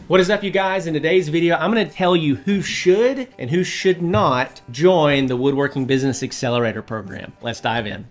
What is up, you guys? In today's video, I'm going to tell you who should and who should not join the Woodworking Business Accelerator program. Let's dive in.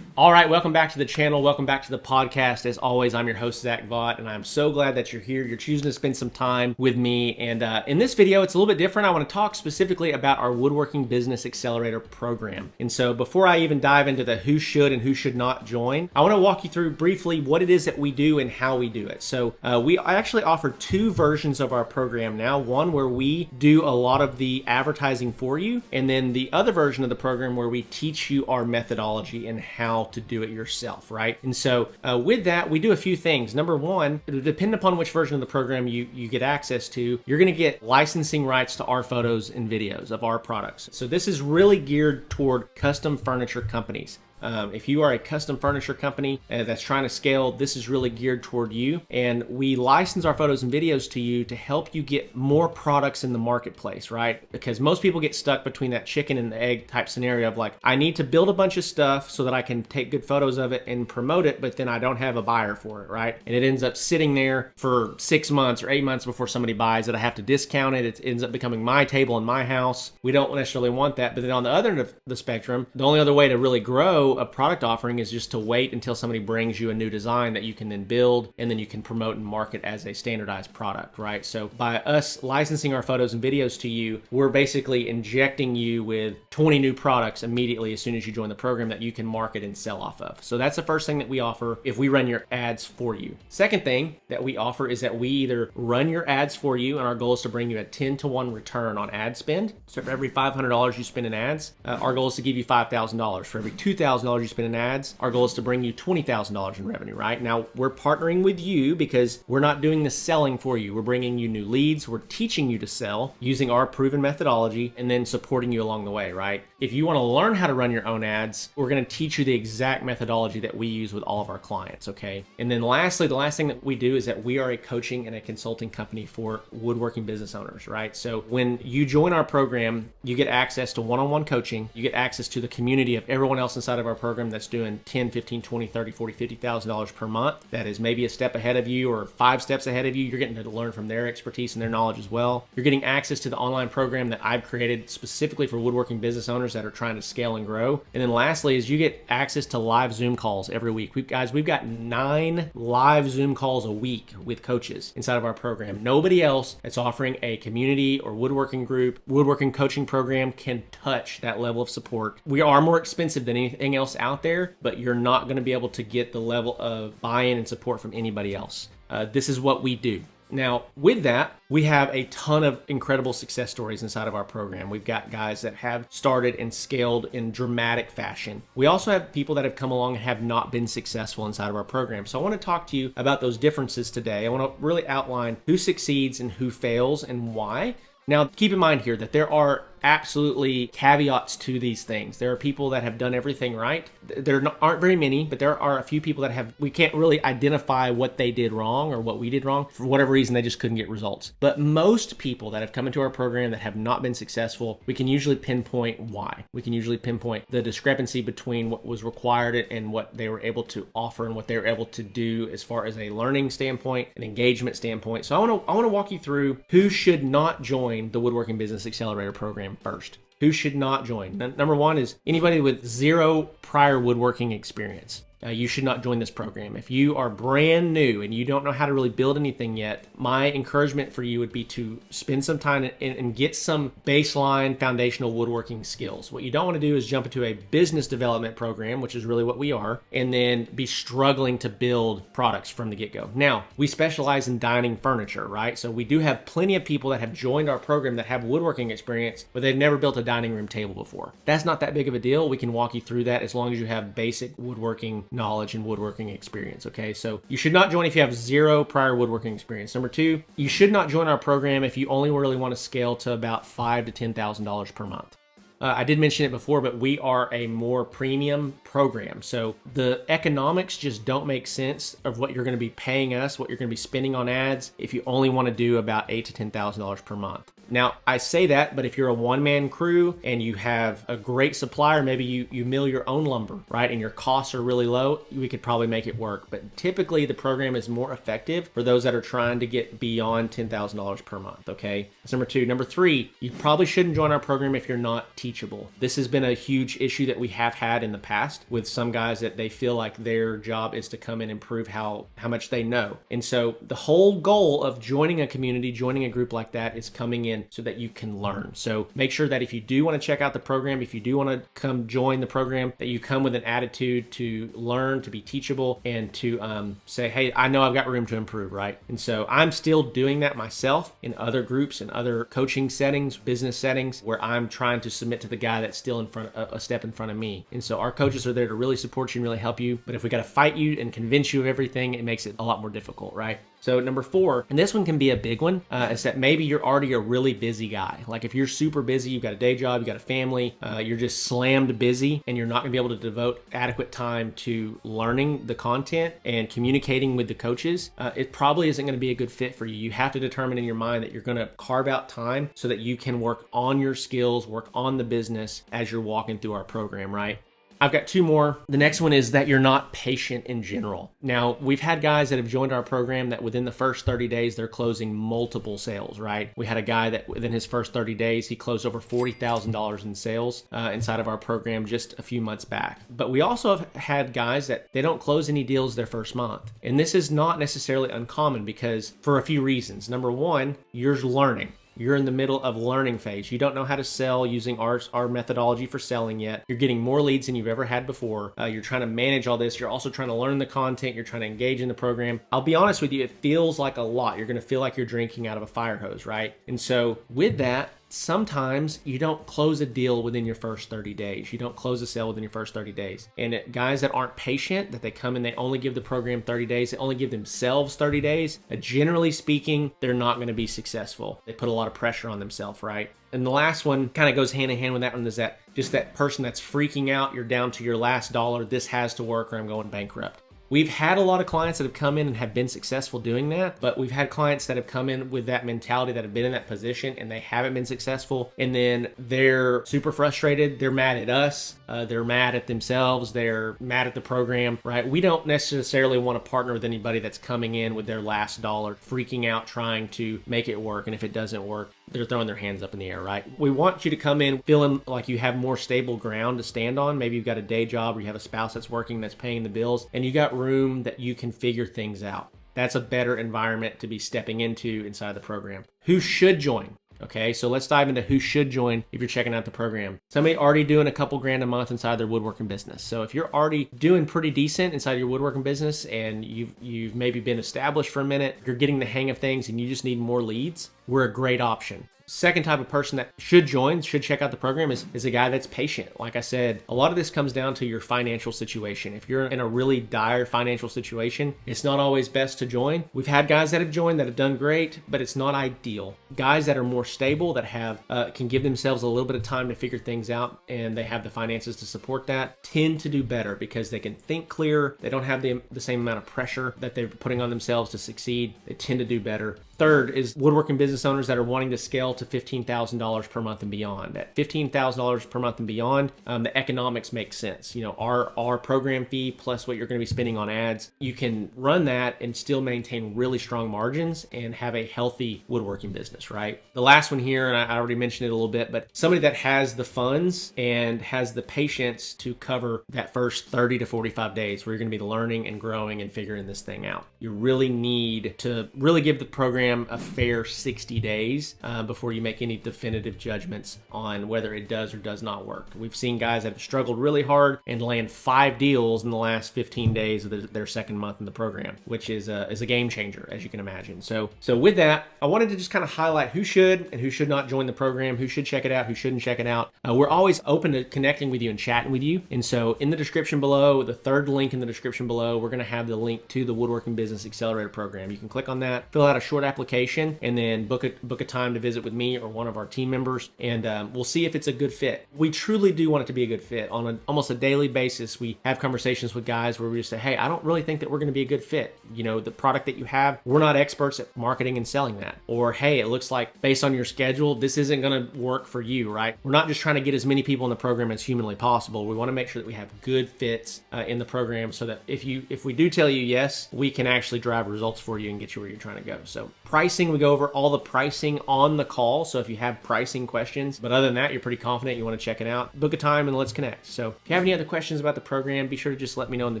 All right, welcome back to the channel. Welcome back to the podcast. As always, I'm your host, Zach Vaught, and I'm so glad that you're here. You're choosing to spend some time with me. And in this video, it's a little bit different. I want to talk specifically about our Woodworking Business Accelerator program. And so before I even dive into the who should and who should not join, I want to walk you through briefly what it is that we do and how we do it. So we actually offer two versions of our program now. One where we do a lot of the advertising for you, and then the other version of the program where we teach you our methodology and how to do it yourself, right? And so with that, we do a few things. Number one, depending upon which version of the program you get access to, you're going to get licensing rights to our photos and videos of our products. So this is really geared toward custom furniture companies. If you are a custom furniture company that's trying to scale, this is really geared toward you. And we license our photos and videos to you to help you get more products in the marketplace, right? Because most people get stuck between that chicken and the egg type scenario of like, I need to build a bunch of stuff so that I can take good photos of it and promote it, but then I don't have a buyer for it, right? And it ends up sitting there for 6 months or 8 months before somebody buys it. I have to discount it. It ends up becoming my table in my house. We don't necessarily want that. But then on the other end of the spectrum, the only other way to really grow a product offering is just to wait until somebody brings you a new design that you can then build, and then you can promote and market as a standardized product, right? So by us licensing our photos and videos to you, we're basically injecting you with 20 new products immediately as soon as you join the program that you can market and sell off of. So that's the first thing that we offer if we run your ads for you. Second thing that we offer is that we either run your ads for you, and our goal is to bring you a 10-to-1 return on ad spend. So for every $500 you spend in ads, our goal is to give you $5,000. For every $2,000 you spend in ads, our goal is to bring you $20,000 in revenue, right? Now, we're partnering with you because we're not doing the selling for you. We're bringing you new leads. We're teaching you to sell using our proven methodology and then supporting you along the way, right? If you want to learn how to run your own ads, we're going to teach you the exact methodology that we use with all of our clients, okay? And then lastly, the last thing that we do is that we are a coaching and a consulting company for woodworking business owners, right? So when you join our program, you get access to one-on-one coaching. You get access to the community of everyone else inside of our program that's doing $10, $15, $20, $30, $40, $50,000 per month. That is maybe a step ahead of you or 5 steps ahead of you. You're getting to learn from their expertise and their knowledge as well. You're getting access to the online program that I've created specifically for woodworking business owners that are trying to scale and grow. And then lastly is you get access to live Zoom calls every week. We've got 9 live Zoom calls a week with coaches inside of our program. Nobody else that's offering a community or woodworking group, woodworking coaching program can touch that level of support. We are more expensive than anything else out there, but you're not going to be able to get the level of buy-in and support from anybody else. This is what we do. Now, with that, we have a ton of incredible success stories inside of our program. We've got guys that have started and scaled in dramatic fashion. We also have people that have come along and have not been successful inside of our program. So I want to talk to you about those differences today. I want to really outline who succeeds and who fails and why. Now, keep in mind here that there are absolutely caveats to these things. There are people that have done everything right. There aren't very many, but there are a few people that we can't really identify what they did wrong or what we did wrong. For whatever reason, they just couldn't get results. But most people that have come into our program that have not been successful, we can usually pinpoint why. We can usually pinpoint the discrepancy between what was required and what they were able to offer and what they were able to do as far as a learning standpoint, an engagement standpoint. So I want to walk you through who should not join the Woodworking Business Accelerator program first. Who should not join? Number one is anybody with 0 prior woodworking experience. You should not join this program. If you are brand new and you don't know how to really build anything yet, my encouragement for you would be to spend some time and get some baseline foundational woodworking skills. What you don't want to do is jump into a business development program, which is really what we are, and then be struggling to build products from the get-go. Now, we specialize in dining furniture, right? So we do have plenty of people that have joined our program that have woodworking experience, but they've never built a dining room table before. That's not that big of a deal. We can walk you through that as long as you have basic woodworking knowledge and woodworking experience, okay? So you should not join if you have 0 prior woodworking experience. Number 2, you should not join our program if you only really want to scale to about $5,000 to $10,000 per month. I did mention it before, but we are a more premium program. So the economics just don't make sense of what you're going to be paying us, what you're going to be spending on ads if you only want to do about $8,000 to $10,000 per month. Now, I say that, but if you're a one-man crew and you have a great supplier, maybe you mill your own lumber, right? And your costs are really low, we could probably make it work. But typically the program is more effective for those that are trying to get beyond $10,000 per month, okay? That's number two. Number three, you probably shouldn't join our program if you're not teachable. This has been a huge issue that we have had in the past with some guys that they feel like their job is to come in and prove how much they know. And so the whole goal of joining a community, joining a group like that is coming in so that you can learn. So make sure that if you do want to check out the program, if you do want to come join the program, that you come with an attitude to learn, to be teachable, and to say, hey, I know I've got room to improve, right? And so I'm still doing that myself in other groups and other coaching settings, business settings, where I'm trying to submit to the guy that's still a step in front of me. And so our coaches are there to really support you and really help you. But if we got to fight you and convince you of everything, it makes it a lot more difficult, right? So number four, and this one can be a big one, is that maybe you're already a really busy guy. Like if you're super busy, you've got a day job, you've got a family, you're just slammed busy, and you're not gonna be able to devote adequate time to learning the content and communicating with the coaches, it probably isn't gonna be a good fit for you. You have to determine in your mind that you're gonna carve out time so that you can work on your skills, work on the business as you're walking through our program, right? I've got two more. The next one is that you're not patient in general. Now, we've had guys that have joined our program that within the first 30 days, they're closing multiple sales, right? We had a guy that within his first 30 days, he closed over $40,000 in sales inside of our program just a few months back. But we also have had guys that they don't close any deals their first month. And this is not necessarily uncommon because for a few reasons. Number one, you're learning. You're in the middle of learning phase. You don't know how to sell using our methodology for selling yet. You're getting more leads than you've ever had before. You're trying to manage all this. You're also trying to learn the content. You're trying to engage in the program. I'll be honest with you, it feels like a lot. You're going to feel like you're drinking out of a fire hose, right? And so with that, sometimes you don't close a deal within your first 30 days. You don't close a sale within your first 30 days. And guys that aren't patient, that they come and they only give the program 30 days, they only give themselves 30 days, generally speaking, they're not going to be successful. They put a lot of pressure on themselves, right? And the last one kind of goes hand in hand with that one is that just that person that's freaking out, you're down to your last dollar, this has to work or I'm going bankrupt. We've had a lot of clients that have come in and have been successful doing that, but we've had clients that have come in with that mentality that have been in that position and they haven't been successful. And then they're super frustrated. They're mad at us. They're mad at themselves. They're mad at the program, right? We don't necessarily want to partner with anybody that's coming in with their last dollar, freaking out, trying to make it work. And if it doesn't work, they're throwing their hands up in the air, right? We want you to come in feeling like you have more stable ground to stand on. Maybe you've got a day job or you have a spouse that's working, that's paying the bills, and you got room that you can figure things out. That's a better environment to be stepping into inside the program. Who should join? Okay, so let's dive into who should join if you're checking out the program. Somebody already doing a couple grand a month inside their woodworking business. So if you're already doing pretty decent inside your woodworking business and you've maybe been established for a minute, you're getting the hang of things and you just need more leads, we're a great option. Second type of person that should join, should check out the program is a guy that's patient. Like I said, a lot of this comes down to your financial situation. If you're in a really dire financial situation, it's not always best to join. We've had guys that have joined that have done great, but it's not ideal. Guys that are more stable, that have can give themselves a little bit of time to figure things out, and they have the finances to support that, tend to do better because they can think clearer. They don't have the same amount of pressure that they're putting on themselves to succeed. They tend to do better. Third is woodworking business owners that are wanting to scale to $15,000 per month and beyond. At $15,000 per month and beyond, the economics make sense. You know, our program fee plus what you're going to be spending on ads, you can run that and still maintain really strong margins and have a healthy woodworking business, right? The last one here, and I already mentioned it a little bit, but somebody that has the funds and has the patience to cover that first 30 to 45 days where you're going to be learning and growing and figuring this thing out. You really need to really give the program a fair 60 days before you make any definitive judgments on whether it does or does not work. We've seen guys that have struggled really hard and land 5 deals in the last 15 days of their second month in the program, which is a game changer, as you can imagine. So with that, I wanted to just kind of highlight who should and who should not join the program, who should check it out, who shouldn't check it out. We're always open to connecting with you and chatting with you. And so in the description below, the third link in the description below, we're going to have the link to the Woodworking Business Accelerator program. You can click on that, fill out a short application application and then book a time to visit with me or one of our team members, and we'll see if it's a good fit. We truly do want it to be a good fit. On almost a daily basis, we have conversations with guys where we just say, hey, I don't really think that we're going to be a good fit. You know, the product that you have, we're not experts at marketing and selling that. Or, hey, it looks like based on your schedule, this isn't going to work for you, right? We're not just trying to get as many people in the program as humanly possible. We want to make sure that we have good fits in the program so that if we do tell you yes, we can actually drive results for you and get you where you're trying to go. So pricing, we go over all the pricing on the call. So if you have pricing questions, but other than that, you're pretty confident, you want to check it out, book a time and let's connect. So if you have any other questions about the program, be sure to just let me know in the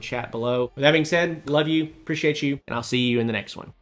chat below. With that being said, love you, appreciate you, and I'll see you in the next one.